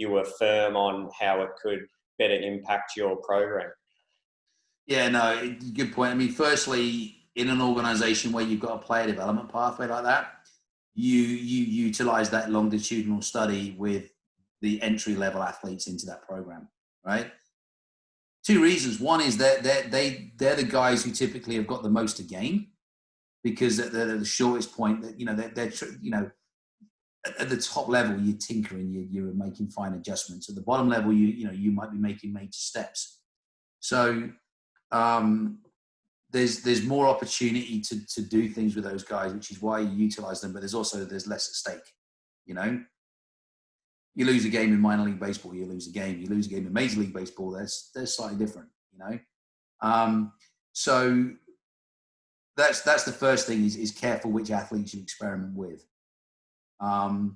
were firm on how it could better impact your program? Yeah, no, good point. I mean, firstly, in an organization where you've got a player development pathway like that, you utilize that longitudinal study with the entry level athletes into that program, right? Two reasons. One is that they're the guys who typically have got the most to gain, because they're the shortest point. That, you know, they're you know, at the top level you're tinkering, you're making fine adjustments. At the bottom level, you might be making major steps. So there's more opportunity to do things with those guys, which is why you utilize them. But there's less at stake. You know, you lose a game in minor league baseball, you lose a game. You lose a game in major league baseball, they're slightly different. You know, so that's the first thing is careful which athletes you experiment with. And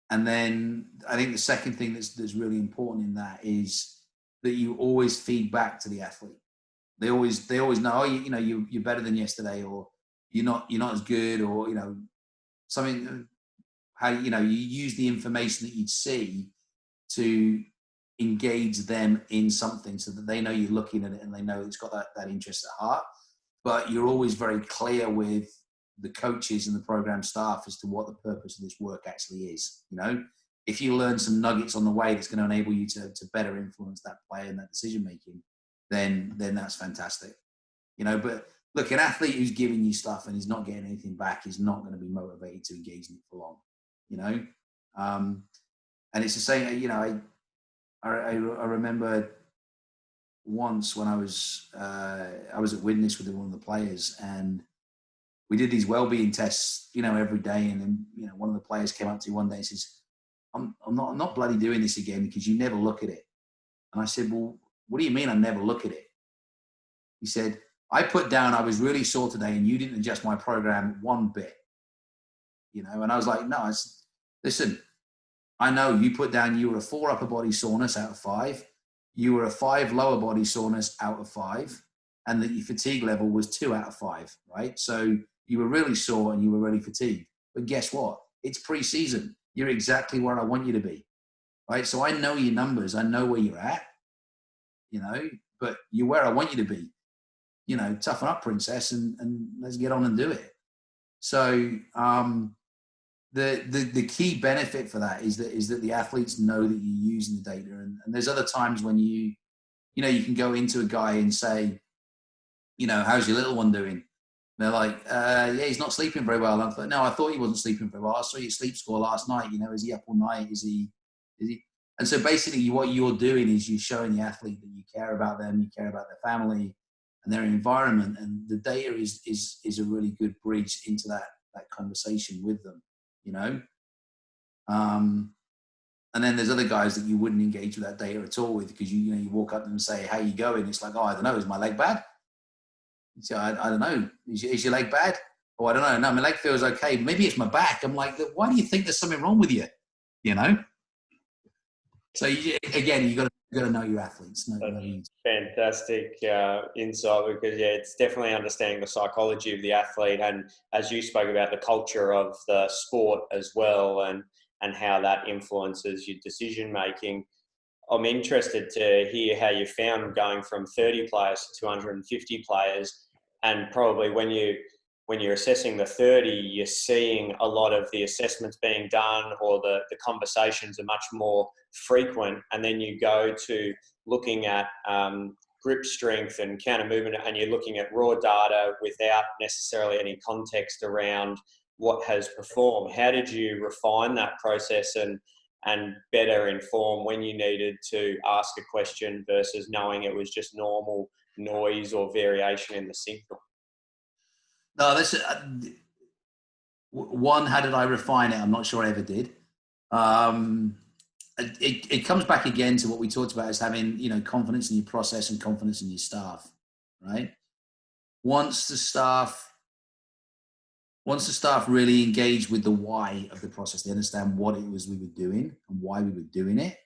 then I think the second thing that's really important in that is that you always feed back to the athlete. They always know, oh, you know, you're better than yesterday, or you're not as good, or, you know, something. How, you know, you use the information that you'd see to engage them in something, so that they know you're looking at it and they know it's got that interest at heart. But you're always very clear with the coaches and the program staff as to what the purpose of this work actually is. You know, if you learn some nuggets on the way that's going to enable you to better influence that player and that decision making, then that's fantastic. You know, but look, an athlete who's giving you stuff and is not getting anything back is not going to be motivated to engage in it for long. You know, and it's the same. You know, I remember once when I was at Witness with one of the players, and we did these well-being tests, every day. And then, one of the players came up to me one day and says, I'm not bloody doing this again because you never look at it. And I said, well, what do you mean I never look at it? He said, I put down I was really sore today and you didn't adjust my program one bit. And I was like, no, listen, I know you put down you were a 4 upper body soreness out of 5. You were a 5 lower body soreness out of 5. And that your fatigue level was 2 out of 5, right? So you were really sore and you were really fatigued. But guess what? It's pre-season. You're exactly where I want you to be, right? So I know your numbers. I know where you're at, but you're where I want you to be. Toughen up, princess, and let's get on and do it. So the key benefit for that is that the athletes know that you're using the data. And there's other times when you can go into a guy and say, how's your little one doing? And they're like, yeah, he's not sleeping very well. And I thought, no, I thought he wasn't sleeping very well. I saw your sleep score last night. Is he up all night? Is he? And so basically what you're doing is you're showing the athlete that you care about them, you care about their family and their environment. And the data is a really good bridge into that conversation with them, And then there's other guys that you wouldn't engage with that data at all with, because you walk up to them and say, how you going? It's like, oh, I don't know. Is my leg bad? So I don't know. Is your leg bad? Oh, I don't know. No, my leg feels okay. Maybe it's my back. I'm like, why do you think there's something wrong with you? So again, you got to know your athletes. Fantastic insight, because it's definitely understanding the psychology of the athlete, and as you spoke about, the culture of the sport as well, and how that influences your decision making. I'm interested to hear how you found going from 30 players to 250 players, and probably when you're assessing the 30, you're seeing a lot of the assessments being done, or the conversations are much more frequent. And then you go to looking at grip strength and counter movement, and you're looking at raw data without necessarily any context around what has performed. How did you refine that process and better inform when you needed to ask a question versus knowing it was just normal noise or variation in the signal? No, that's one. How did I refine it? I'm not sure I ever did. It comes back again to what we talked about, as having confidence in your process and confidence in your staff, right? Once the staff really engage with the why of the process, they understand what it was we were doing and why we were doing it.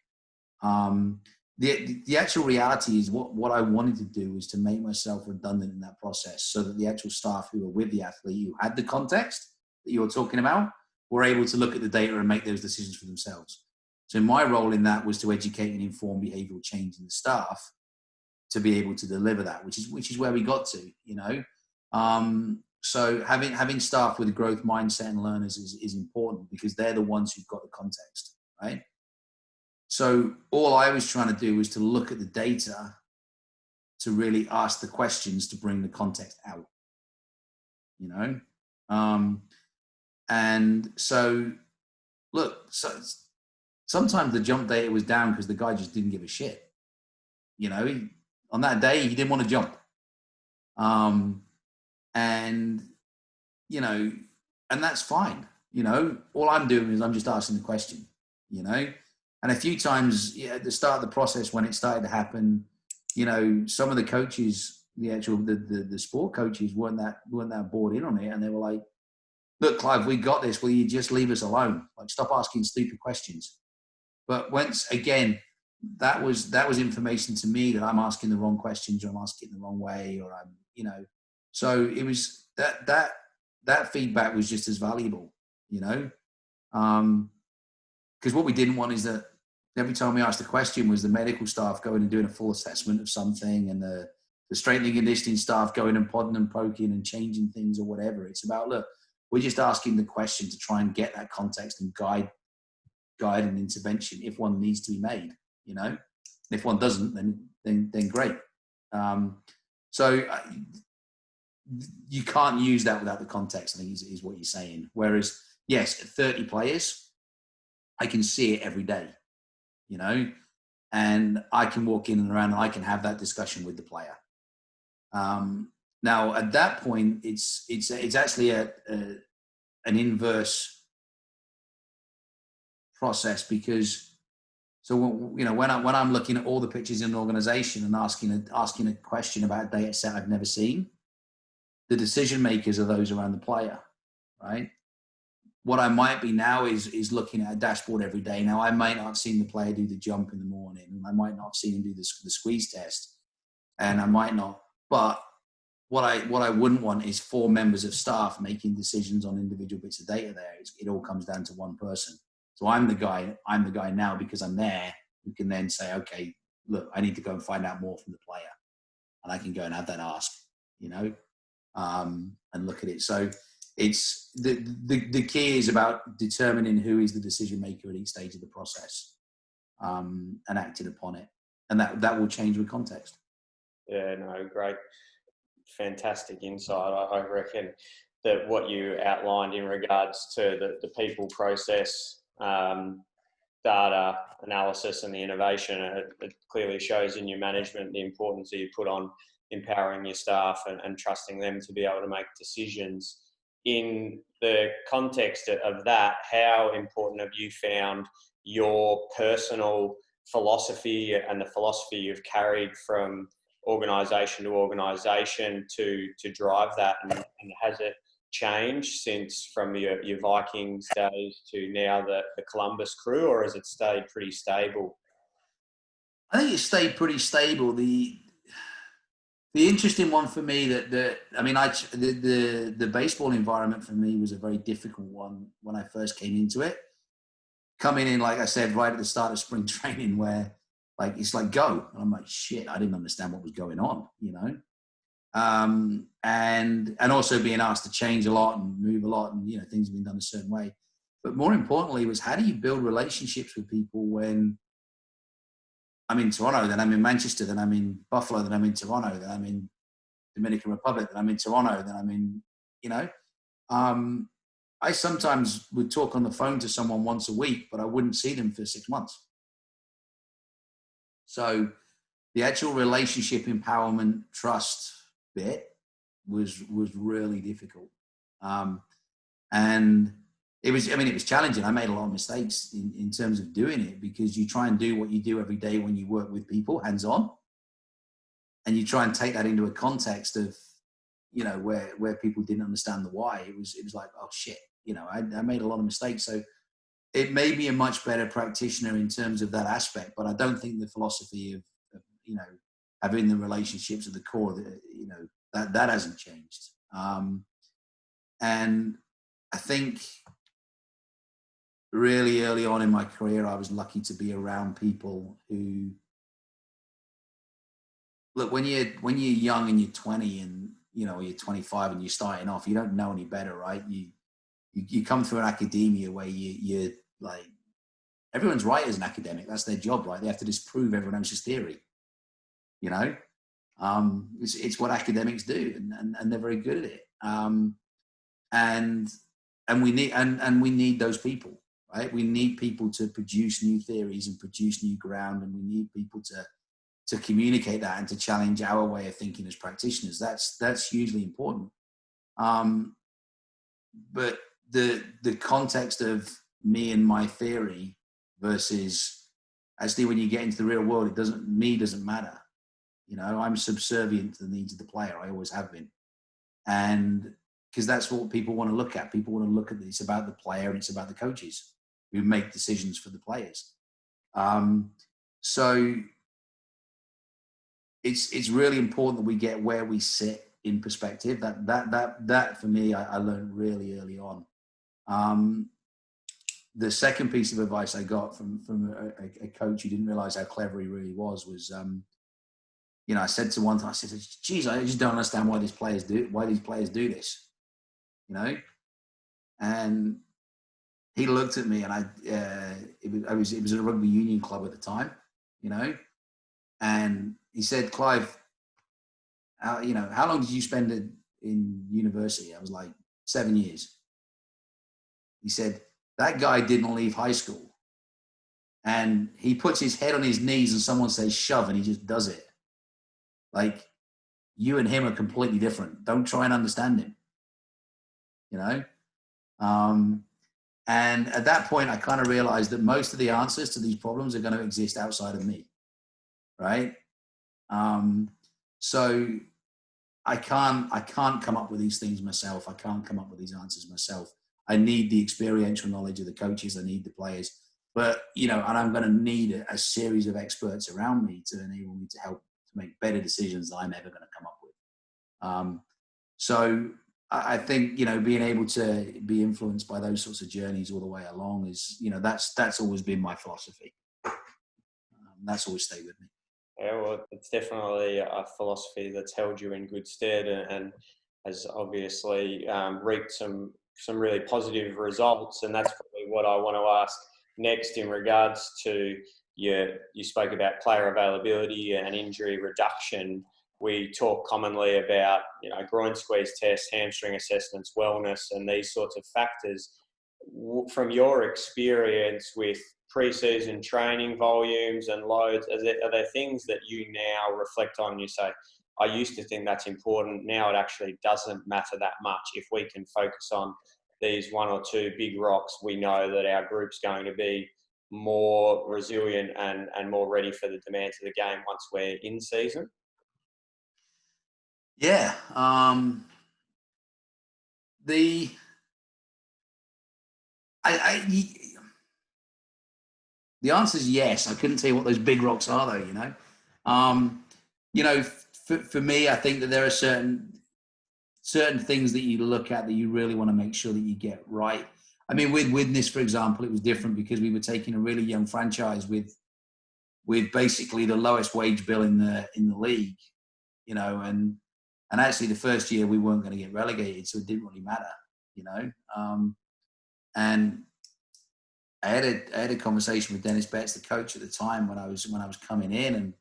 The actual reality is what I wanted to do was to make myself redundant in that process, so that the actual staff who were with the athlete, who had the context that you were talking about, were able to look at the data and make those decisions for themselves. So my role in that was to educate and inform behavioral change in the staff to be able to deliver that, which is where we got to, So having staff with a growth mindset and learners is important, because they're the ones who've got the context, right? So all I was trying to do was to look at the data to really ask the questions to bring the context out, And so, look, sometimes the jump data was down because the guy just didn't give a shit. On that day, he didn't want to jump. And that's fine. All I'm doing is I'm just asking the question, And a few times at the start of the process, when it started to happen, some of the coaches, the sport coaches weren't that bought in on it. And they were like, look, Clive, we got this. Will you just leave us alone? Like, stop asking stupid questions. But once again, that was information to me that I'm asking the wrong questions, or I'm asking it the wrong way, or I'm, so it was that feedback was just as valuable, because what we didn't want is that every time we asked the question was the medical staff going and doing a full assessment of something, and the strengthening and conditioning staff going and podding and poking and changing things or whatever. It's about, look, we're just asking the question to try and get that context and guide an intervention if one needs to be made, If one doesn't, then great. So you can't use that without the context, I think is what you're saying. Whereas, yes, 30 players, I can see it every day, and I can walk in and around and I can have that discussion with the player. Now, at that point, it's actually an inverse process, because when I'm looking at all the pictures in an organization and asking a question about a data set I've never seen, the decision makers are those around the player, right? What I might be now is looking at a dashboard every day. Now, I might not have seen the player do the jump in the morning, and I might not have seen him do the squeeze test, and I might not. But what I wouldn't want is 4 members of staff making decisions on individual bits of data there. It all comes down to one person. So I'm the guy now, because I'm there, who can then say, okay, look, I need to go and find out more from the player, and I can go and have that ask, and look at it. So it's the key is about determining who is the decision maker at each stage of the process, and acting upon it, and that will change with context. Yeah, no, great, fantastic insight. I reckon that what you outlined in regards to the people, process, data analysis, and the innovation, it clearly shows in your management the importance that you put on empowering your staff and trusting them to be able to make decisions. In the context of that, how important have you found your personal philosophy and the philosophy you've carried from organisation to organisation to drive that, and has it changed since from your Vikings days to now the Columbus crew, or has it stayed pretty stable? I think it stayed pretty stable. The interesting one for me the baseball environment for me was a very difficult one when I first came into it. Coming in, like I said, right at the start of spring training, where it's like go, and I'm like, shit, I didn't understand what was going on, and also being asked to change a lot and move a lot, and things have been done a certain way. But more importantly was, how do you build relationships with people when I'm in Toronto, then I'm in Manchester, then I'm in Buffalo, then I'm in Toronto, then I'm in Dominican Republic, then I'm in Toronto, then I'm in, I sometimes would talk on the phone to someone once a week, but I wouldn't see them for 6 months. So the actual relationship empowerment trust bit was really difficult. And it was challenging. I made a lot of mistakes in terms of doing it, because you try and do what you do every day when you work with people hands-on, and you try and take that into a context of, where people didn't understand the why. It was like, oh shit, I made a lot of mistakes. So it made me a much better practitioner in terms of that aspect, but I don't think the philosophy of having the relationships at the core, that hasn't changed. And I think really early on in my career, I was lucky to be around people who, look, when you're young and you're 20 and, you're 25 and you're starting off, you don't know any better, right? You come through an academia where you're like, everyone's right as an academic. That's their job, right? They have to disprove everyone else's theory, it's what academics do, and they're very good at it. And we need those people, right? We need people to produce new theories and produce new ground, and we need people to communicate that and to challenge our way of thinking as practitioners. That's hugely important. But the context of me and my theory versus actually when you get into the real world, it doesn't matter. I'm subservient to the needs of the player. I always have been. And because that's what people want to look at. People want to look at it's about the player and it's about the coaches who make decisions for the players. So it's really important that we get where we sit in perspective. That for me, I learned really early on. The second piece of advice I got from a coach who didn't realize how clever he really was, I said to one time, I said, geez, I just don't understand why these players do this, and he looked at me, and it was a rugby union club at the time, and he said, Clive, how long did you spend in university? I was like, 7 years. He said, that guy didn't leave high school and he puts his head on his knees and someone says shove and he just does it. Like, you and him are completely different. Don't try and understand him, you know? And at that point, I kind of realized that most of the answers to these problems are going to exist outside of me, right? So I can't come up with these things myself. I can't come up with these answers myself. I need the experiential knowledge of the coaches. I need the players. But, you know, and I'm going to need a series of experts around me to enable me to help to make better decisions that I'm ever going to come up with. So I think, you know, being able to be influenced by those sorts of journeys all the way along is, you know, that's always been my philosophy. That's always stayed with me. Yeah, well, it's definitely a philosophy that's held you in good stead and has obviously reaped some really positive results. And that's probably what I want to ask next in regards to you spoke about player availability and injury reduction. We talk commonly about, you know, groin squeeze tests, hamstring assessments, wellness, and these sorts of factors. From your experience with pre-season training volumes and loads, are there things that you now reflect on and you say, I used to think that's important, now it actually doesn't matter that much. If we can focus on these one or two big rocks, we know that our group's going to be more resilient and more ready for the demands of the game once we're in season? Yeah. The answer is yes. I couldn't tell you what those big rocks are, though. You know, for me, I think that there are certain things that you look at that you really want to make sure that you get right. I mean, with Widnes, for example, it was different because we were taking a really young franchise with basically the lowest wage bill in the league, you know, and actually the first year we weren't going to get relegated, so it didn't really matter, you know. And I had a conversation with Dennis Betts, the coach at the time, when I was coming in, and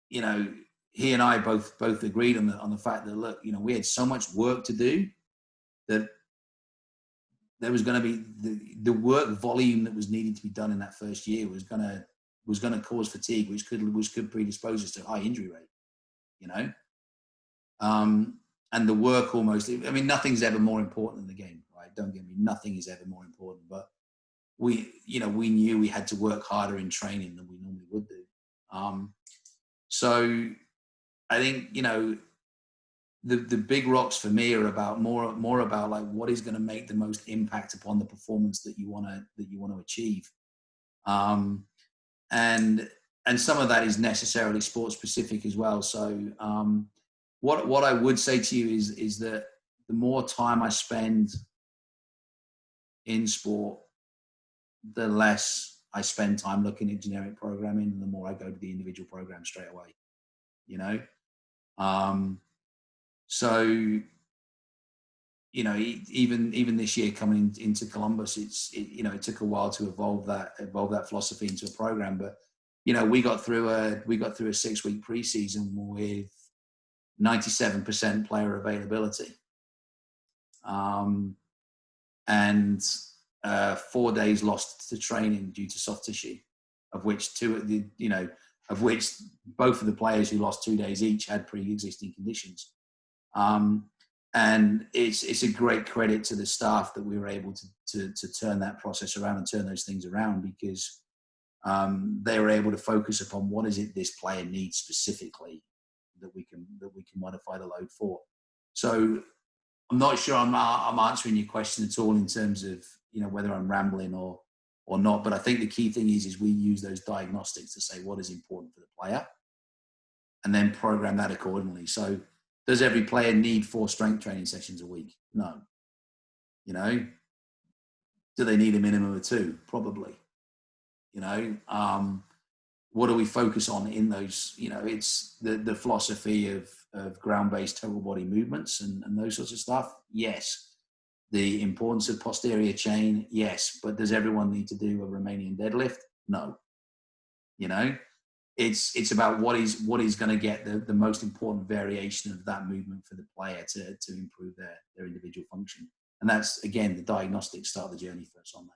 you know, he and I both agreed on the fact that, look, you know, we had so much work to do that there was going to be the work volume that was needed to be done in that first year was going to cause fatigue, which could predispose us to a high injury rate, you know. And the work almost, I mean, nothing's ever more important than the game, right? Don't get me, nothing is ever more important, but we knew we had to work harder in training than we normally would do. So I think, you know, the big rocks for me are about more about like what is going to make the most impact upon the performance that you want to achieve. And some of that is necessarily sports specific as well. So what I would say to you is that the more time I spend in sport, the less I spend time looking at generic programming, and the more I go to the individual program straight away, you know? So, you know, even this year coming into Columbus, it took a while to evolve that philosophy into a program, but, you know, we got through a 6-week preseason with 97% player availability. And 4 days lost to training due to soft tissue, of which both of the players who lost 2 days each had pre-existing conditions. And it's a great credit to the staff that we were able to turn that process around and turn those things around, because they were able to focus upon what is it this player needs specifically that we can modify the load for. So I'm not sure I'm answering your question at all in terms of, you know, whether I'm rambling or not. But I think the key thing is we use those diagnostics to say what is important for the player, and then program that accordingly. So does every player need 4 strength training sessions a week? No. You know, do they need a minimum of 2? Probably. You know, what do we focus on in those? You know, it's the philosophy of ground-based total body movements and those sorts of stuff. Yes. The importance of posterior chain. Yes. But does everyone need to do a Romanian deadlift? No. You know, it's about what is going to get the most important variation of that movement for the player to improve their individual function. And that's, again, the diagnostics start the journey for us on that.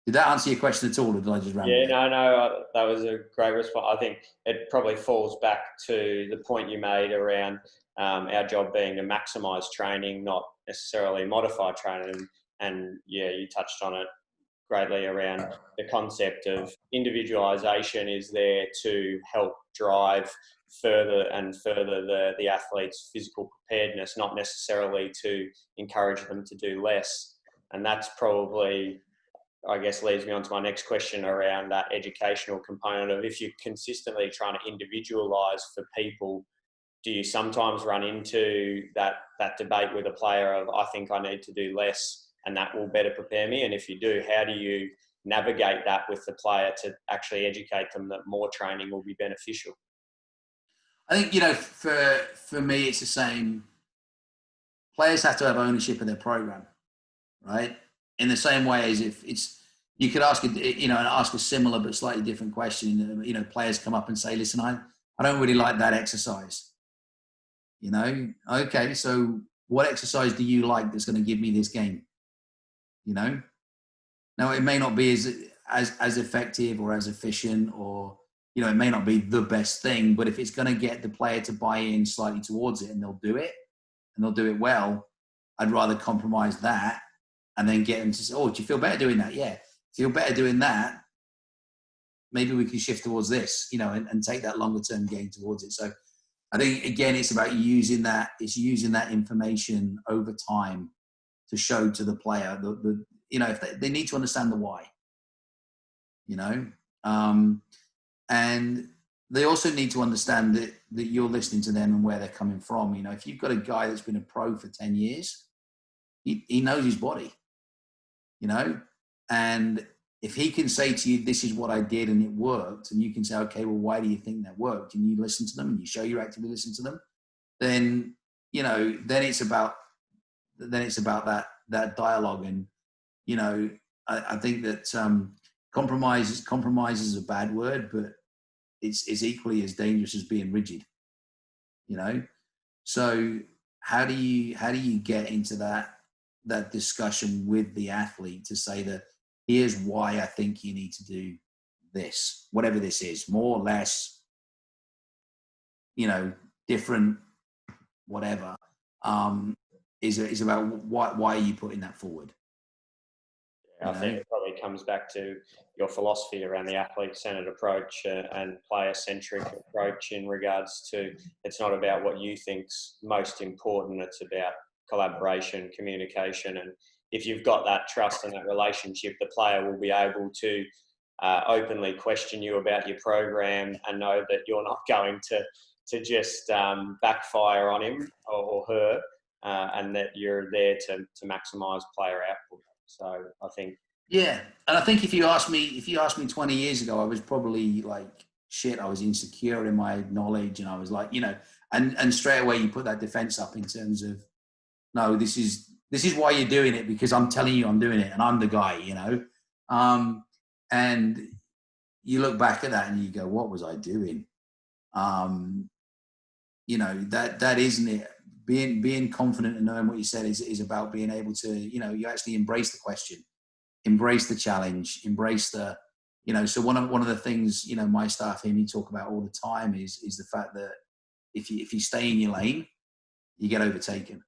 Did that answer your question at all, or did I just ramble? Yeah, no, that was a great response. I think it probably falls back to the point you made around our job being to maximise training, not necessarily modify training. And yeah, you touched on it greatly around the concept of individualisation is there to help drive further and further the athlete's physical preparedness, not necessarily to encourage them to do less. And that's probably, I guess, leads me on to my next question around that educational component of, if you're consistently trying to individualise for people, do you sometimes run into that debate with a player of, I think I need to do less and that will better prepare me? And if you do, how do you navigate that with the player to actually educate them that more training will be beneficial? I think, for me, it's the same. Players have to have ownership of their program, right? In the same way as if you could ask a similar but slightly different question. Players come up and say, "Listen, I don't really like that exercise." Okay, so what exercise do you like that's going to give me this game? Now it may not be as effective or as efficient, or it may not be the best thing, but if it's going to get the player to buy in slightly towards it and they'll do it, and they'll do it well, I'd rather compromise that and then get them to say, "Oh, do you feel better doing that?" "Yeah." "Feel better doing that? Maybe we can shift towards this," and take that longer term gain towards it. So I think, again, it's about using that information over time to show to the player if they need to understand the why, and they also need to understand that you're listening to them and where they're coming from. If you've got a guy that's been a pro for 10 years, he knows his body, and if he can say to you, "This is what I did and it worked," and you can say, "Okay, well, why do you think that worked?" and you listen to them and you show you're actively listening to them, then, then it's about that dialogue. And, I think that compromise is a bad word, but it's equally as dangerous as being rigid, So how do you get into that discussion with the athlete to say that, here's why I think you need to do this, whatever this is, more or less, different, whatever, is about why are you putting that forward? I think it probably comes back to your philosophy around the athlete-centered approach and player-centric approach, in regards to, it's not about what you think's most important, it's about collaboration, communication. And if you've got that trust and that relationship, the player will be able to openly question you about your program and know that you're not going to just backfire on him or her, and that you're there to maximise player output. So I think, yeah, and I think if you asked me 20 years ago, I was probably like, shit, I was insecure in my knowledge, and I was like, and straight away you put that defense up in terms of, no, this is why you're doing it, because I'm telling you I'm doing it and I'm the guy, and you look back at that and you go, what was I doing? That isn't it. Being confident and knowing what you said is about being able to, you actually embrace the question, embrace the challenge, embrace the, so one of the things, my staff hear me talk about all the time is the fact that if you stay in your lane, you get overtaken,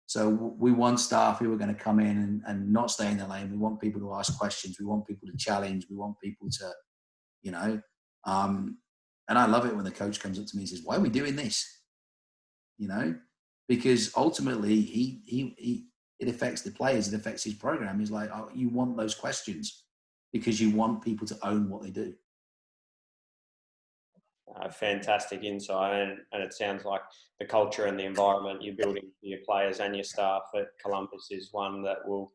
So we want staff who are going to come in and not stay in their lane. We want people to ask questions. We want people to challenge. We want people to, and I love it when the coach comes up to me and says, "Why are we doing this?" Because ultimately it affects the players, it affects his program. He's like, "Oh, you want those questions because you want people to own what they do." Fantastic insight, and it sounds like the culture and the environment you're building for your players and your staff at Columbus is one that will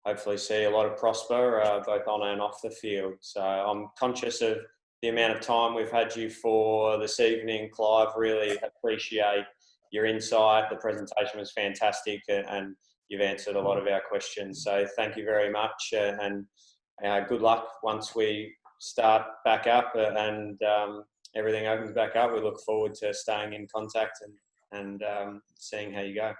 hopefully see a lot of prosper, both on and off the field. So I'm conscious of the amount of time we've had you for this evening, Clive. Really appreciate your insight. The presentation was fantastic, and you've answered a lot of our questions. So thank you very much, and good luck once we start back up and everything opens back up. We look forward to staying in contact and seeing how you go.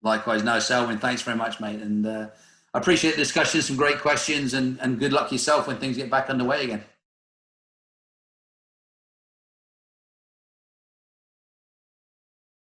Likewise. No, Selwyn, thanks very much, mate. And I appreciate the discussion, some great questions, and good luck yourself when things get back underway again.